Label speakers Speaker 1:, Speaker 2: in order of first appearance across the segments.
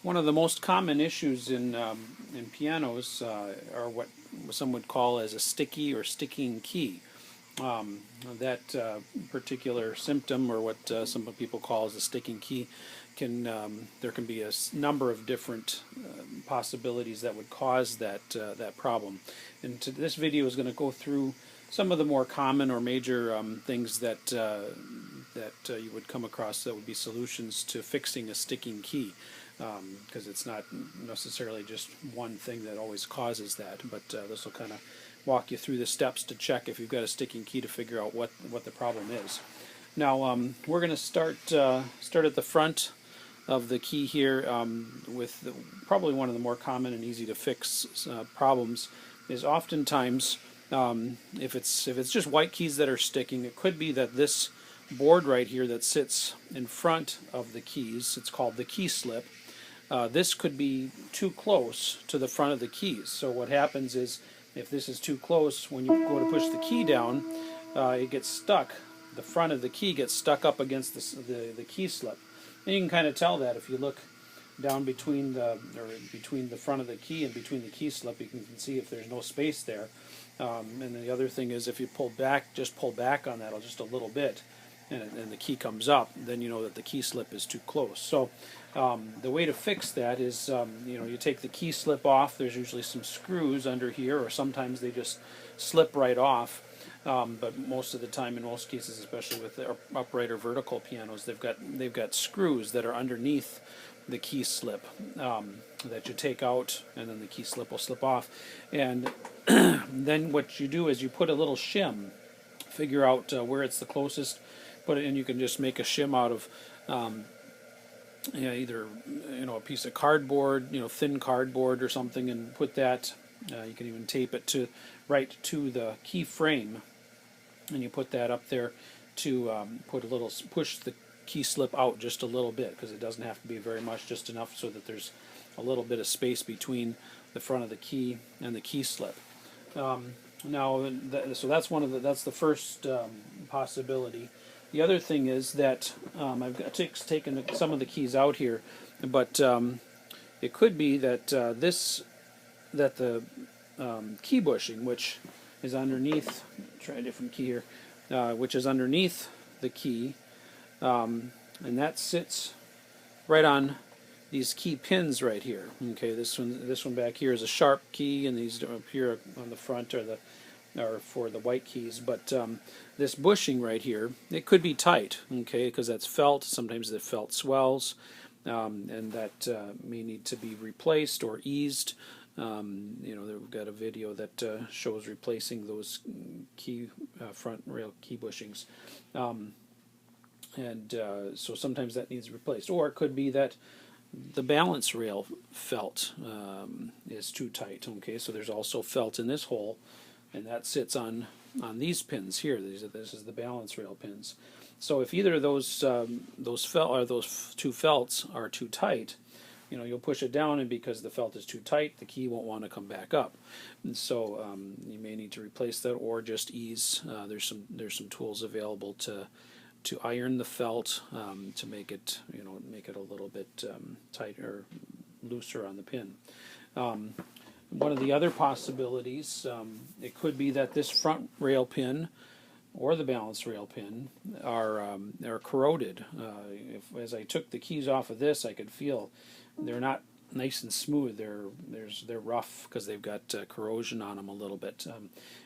Speaker 1: One of the most common issues in pianos are what some would call as a sticky or sticking key. That particular symptom, or what some people call as a sticking key, there can be a number of different possibilities that would cause that problem. And this video is going to go through some of the more common or major things that you would come across that would be solutions to fixing a sticking key. Because it's not necessarily just one thing that always causes that, but this will kind of walk you through the steps to check if you've got a sticking key to figure out what the problem is. Now we're going to start at the front of the key here with probably one of the more common and easy to fix problems is oftentimes if it's just white keys that are sticking, it could be that this board right here that sits in front of the keys, it's called the Keyslip. This could be too close to the front of the keys. So what happens is, if this is too close, when you go to push the key down, it gets stuck. The front of the key gets stuck up against the key slip. And you can kind of tell that if you look down between the front of the key and between the key slip, you can see if there's no space there. And the other thing is, if you pull back on that just a little bit, and the key comes up, then you know that the key slip is too close. So the way to fix that is, you take the key slip off. There's usually some screws under here, or sometimes they just slip right off. But most of the time, in most cases, especially with the upright or vertical pianos, they've got screws that are underneath the key slip that you take out, and then the key slip will slip off. And then what you do is you put a little shim, figure out where it's the closest, put it in. You can just make a shim out of either a piece of cardboard, thin cardboard or something, and put that. You can even tape it right to the key frame, and you put that up there to push the key slip out just a little bit, because it doesn't have to be very much, just enough so that there's a little bit of space between the front of the key and the key slip. So that's that's the first possibility. The other thing is that I've taken some of the keys out here, but it could be that the key bushing, which is underneath, try a different key here, which is underneath the key, and that sits right on these key pins right here. Okay, this one back here is a sharp key, and these up here on the front are for the white keys. But this bushing right here, it could be tight, okay, because that's felt. Sometimes the felt swells, and that may need to be replaced or eased. We've got a video that shows replacing those front rail key bushings. So sometimes that needs replaced. Or it could be that the balance rail felt is too tight. Okay, so there's also felt in this hole, and that sits on these pins here. This is the balance rail pins. So if either of those two felts are too tight, you'll push it down, and because the felt is too tight, the key won't want to come back up. And so you may need to replace that, or just ease. There's some tools available to iron the felt to make it a little bit tighter, looser on the pin. One of the other possibilities, it could be that this front rail pin or the balance rail pin are corroded. As I took the keys off of this, I could feel they're not nice and smooth. They're rough because they've got corrosion on them a little bit.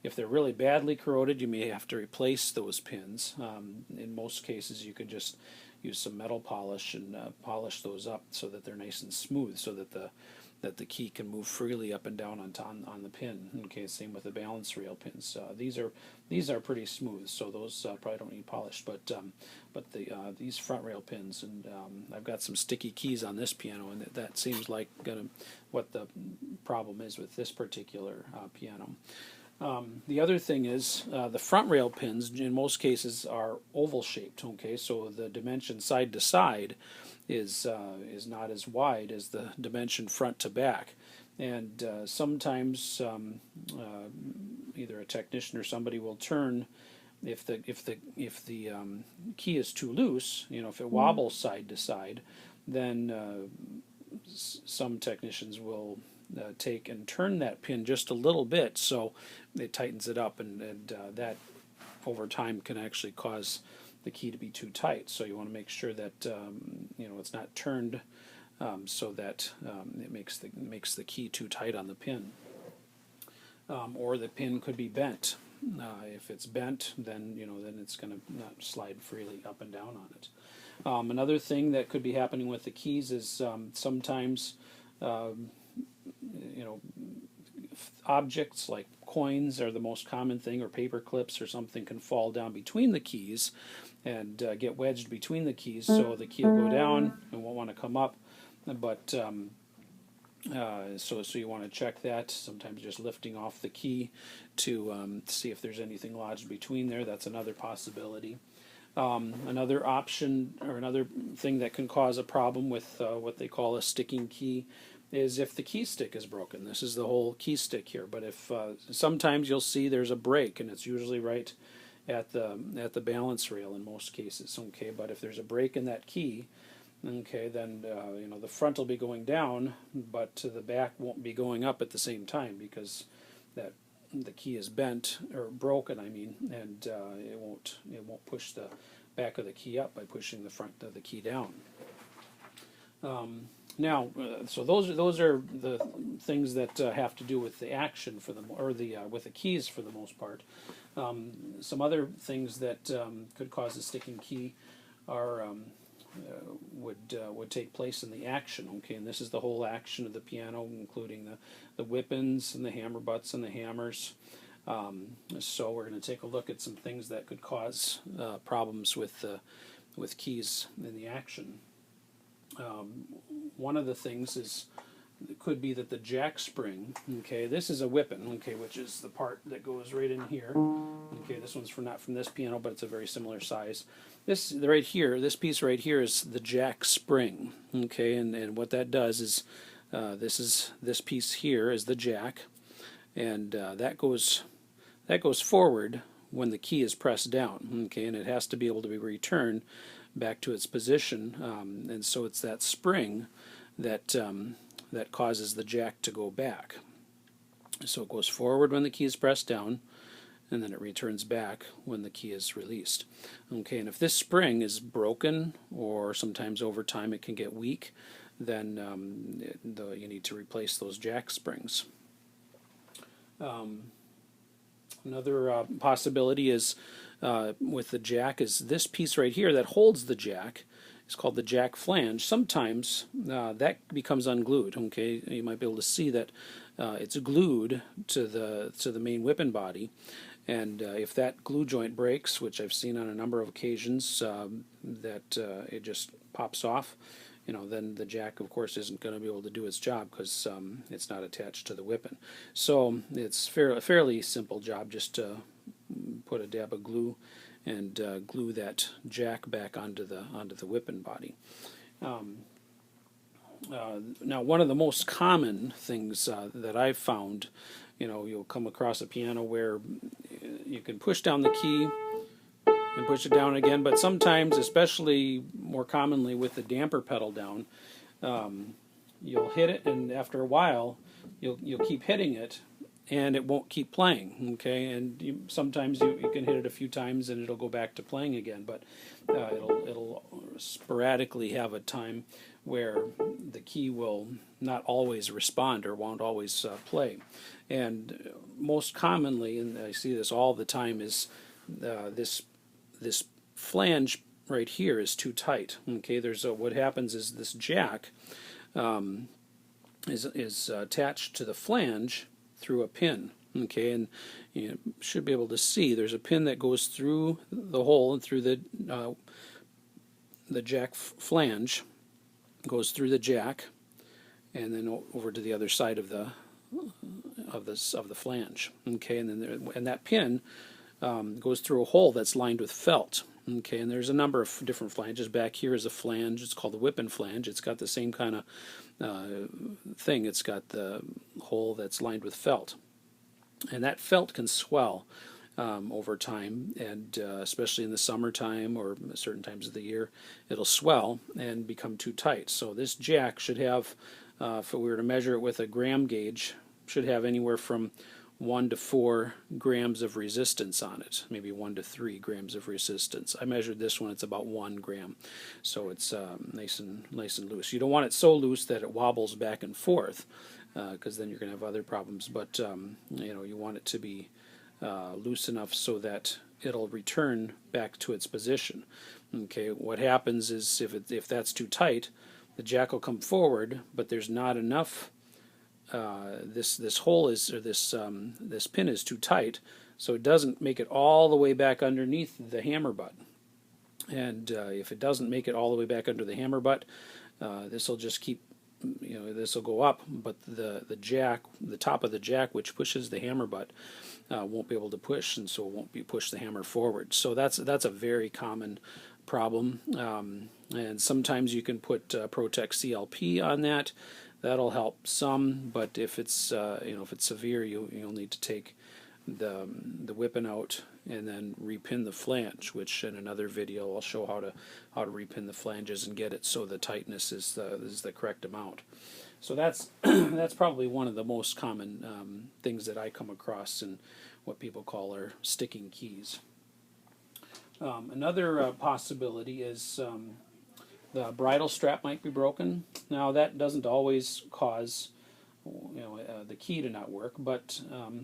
Speaker 1: If they're really badly corroded, you may have to replace those pins. In most cases, you could just use some metal polish and polish those up so that they're nice and smooth, so that the key can move freely up and down on the pin. Okay, same with the balance rail pins. These are pretty smooth, so those probably don't need polish. But these front rail pins, and I've got some sticky keys on this piano, and that seems like what the problem is with this particular piano. The other thing is the front rail pins in most cases are oval shaped. Okay, so the dimension side to side is not as wide as the dimension front to back, and sometimes either a technician or somebody will turn if the key is too loose. If it wobbles side to side, then some technicians will take and turn that pin just a little bit so it tightens it up, and that over time can actually cause the key to be too tight. So you want to make sure that it's not turned so that it makes the key too tight on the pin. Or the pin could be bent. If it's bent, then then it's going to not slide freely up and down on it. Another thing that could be happening with the keys is sometimes objects like coins are the most common thing, or paper clips or something can fall down between the keys and get wedged between the keys, so the key will go down and won't want to come up. But so you want to check that. Sometimes just lifting off the key to see if there's anything lodged between there. That's another possibility. Another option, or another thing that can cause a problem with what they call a sticking key, is if the key stick is broken. This is the whole key stick here. But if sometimes you'll see there's a break, and it's usually right at the balance rail in most cases. Okay, but if there's a break in that key, okay, then the front will be going down, but the back won't be going up at the same time, because the key is bent, or broken, I mean, and it won't push the back of the key up by pushing the front of the key down. Now, so those are the things that have to do with the action with the keys for the most part. Some other things that could cause a sticking key are would take place in the action. Okay, and this is the whole action of the piano, including the whippins and the hammer butts and the hammers. So we're going to take a look at some things that could cause problems with keys in the action. One of the things could be that the jack spring, okay, this is a whippen, okay, which is the part that goes right in here. Okay, this one's not from this piano, but it's a very similar size. This right here, this piece right here is the jack spring, okay, and what that does is this piece here is the jack, and that goes forward when the key is pressed down, okay, and it has to be able to be returned back to its position, and so it's that spring that causes the jack to go back. So it goes forward when the key is pressed down, and then it returns back when the key is released. Okay, and if this spring is broken, or sometimes over time it can get weak, then you need to replace those jack springs. Another possibility is with the jack is this piece right here that holds the jack. It's called the jack flange. Sometimes that becomes unglued. Okay, you might be able to see that it's glued to the main whippen body, and if that glue joint breaks, which I've seen on a number of occasions, that it just pops off, then the jack, of course, isn't going to be able to do its job because it's not attached to the whippen. So it's a fairly simple job, just to put a dab of glue and glue that jack back onto the whippen body. Now, one of the most common things that I've found, you'll come across a piano where you can push down the key and push it down again, but sometimes, especially more commonly with the damper pedal down, you'll hit it, and after a while you'll keep hitting it, and it won't keep playing. Okay, and sometimes you can hit it a few times and it'll go back to playing again, but it'll sporadically have a time where the key will not always respond or won't always play. And most commonly, and I see this all the time, is this flange right here is too tight. Okay, what happens is this jack is attached to the flange through a pin. Okay, and you should be able to see there's a pin that goes through the hole and through the jack flange, goes through the jack, and then over to the other side of the flange. Okay, and then that pin goes through a hole that's lined with felt. Okay, and there's a number of different flanges. Back here is a flange. It's called the Whippen flange. It's got the same kind of thing. It's got the hole that's lined with felt, and that felt can swell. over time, and especially in the summertime or certain times of the year, it'll swell and become too tight. So this jack should have, if we were to measure it with a gram gauge, should have anywhere from 1 to 4 grams of resistance on it, maybe 1 to 3 grams of resistance. I measured this one; it's about 1 gram, so it's nice and loose. You don't want it so loose that it wobbles back and forth, because then you're going to have other problems. But you want it to be loose enough so that it'll return back to its position. Okay, what happens is if that's too tight, the jack will come forward, but there's not enough. This hole is, or this pin is too tight, so it doesn't make it all the way back underneath the hammer butt. And if it doesn't make it all the way back under the hammer butt, this will just keep, this will go up, but the jack, the top of the jack, which pushes the hammer butt, won't be able to push, and so it won't push the hammer forward. So that's a very common problem, and sometimes you can put Protect CLP on that. That'll help some, but if it's if it's severe, you'll need to take the Whippen out and then repin the flange, which in another video I'll show how to repin the flanges and get it so the tightness is the correct amount. So that's that's probably one of the most common things that I come across in what people call our sticking keys. Another possibility is the bridle strap might be broken. Now that doesn't always cause the key to not work, but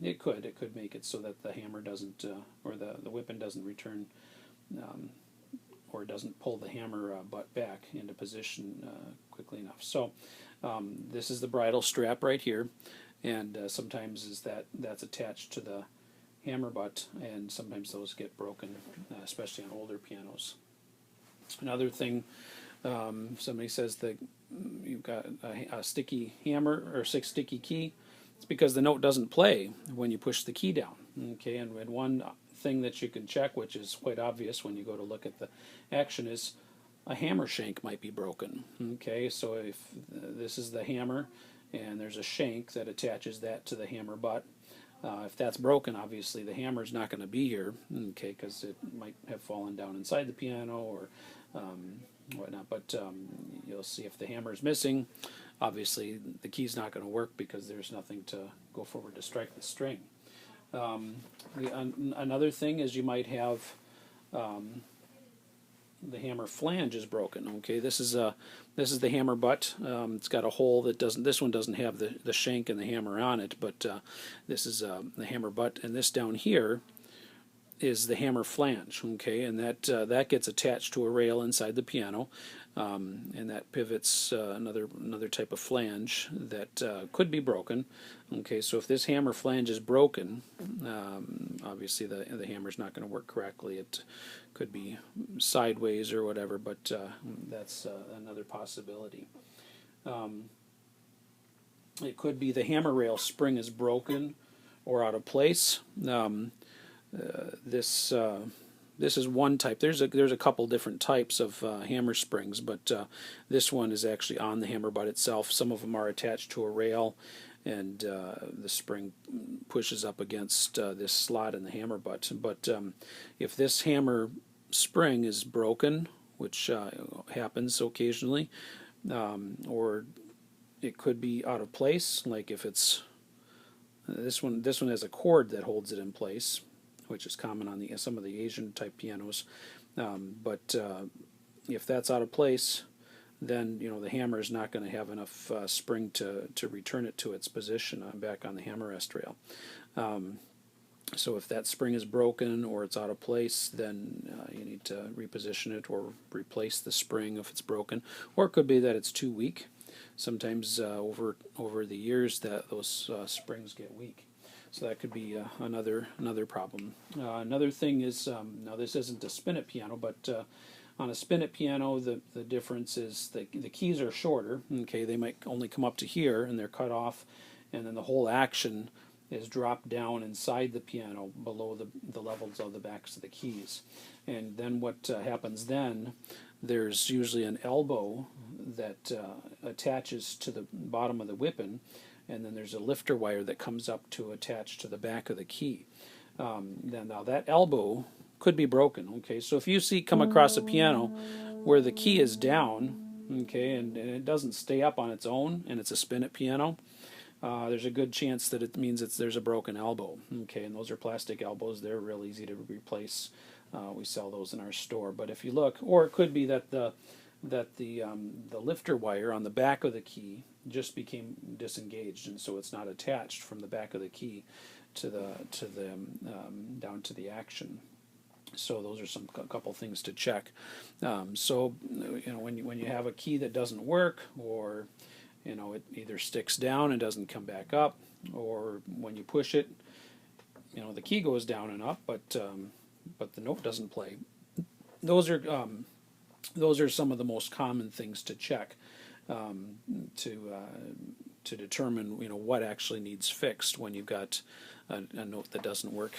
Speaker 1: it could make it so that the hammer doesn't or the Whippen doesn't return or doesn't pull the hammer butt back into position quickly enough. So this is the bridle strap right here, and sometimes that's attached to the hammer butt, and sometimes those get broken, especially on older pianos. Another thing, somebody says that you've got a sticky hammer or sticky key. It's because the note doesn't play when you push the key down. Okay, and one thing that you can check, which is quite obvious when you go to look at the action, is a hammer shank might be broken. Okay, so if this is the hammer and there's a shank that attaches that to the hammer butt, if that's broken, obviously the hammer's not going to be here, okay, because it might have fallen down inside the piano or whatnot. But you'll see if the hammer is missing, obviously the key's not going to work because there's nothing to go forward to strike the string. Another thing is you might have the hammer flange is broken. Okay, this is the hammer butt. It's got a hole that doesn't. This one doesn't have the shank and the hammer on it, but this is the hammer butt, and this down here is the hammer flange. Okay, and that gets attached to a rail inside the piano, and that pivots another type of flange that could be broken. Okay, so if this hammer flange is broken, obviously the hammer's not going to work correctly. It could be sideways or whatever, but that's another possibility. It could be the hammer rail spring is broken or out of place. This is one type. There's a couple different types of hammer springs, but this one is actually on the hammer butt itself. Some of them are attached to a rail, and the spring pushes up against this slot in the hammer butt. But if this hammer spring is broken, which happens occasionally, or it could be out of place, like if it's this one has a cord that holds it in place, which is common on some of the Asian type pianos. But if that's out of place, then the hammer is not going to have enough spring to return it to its position back on the hammer rest rail. So if that spring is broken or it's out of place, then you need to reposition it or replace the spring if it's broken. Or it could be that it's too weak. Sometimes over the years that those springs get weak. So that could be another problem. Another thing is, now this isn't a Spinet piano, but on a Spinet piano, the difference is the keys are shorter. Okay, they might only come up to here, and they're cut off, and then the whole action is dropped down inside the piano below the levels of the backs of the keys. And then what happens then, there's usually an elbow that attaches to the bottom of the Whippen, and then there's a lifter wire that comes up to attach to the back of the key. Then now that elbow could be broken. Okay, so if you come across a piano where the key is down, okay, and it doesn't stay up on its own, and it's a spinet piano, there's a good chance that it means there's a broken elbow. Okay, and those are plastic elbows. They're real easy to replace. We sell those in our store. But if you look, or it could be that the lifter wire on the back of the key just became disengaged, and so it's not attached from the back of the key to the down to the action. So those are a couple things to check. So when you have a key that doesn't work, or it either sticks down and doesn't come back up, or when you push it, the key goes down and up, but the note doesn't play. Those are some of the most common things to check to determine what actually needs fixed when you've got a note that doesn't work.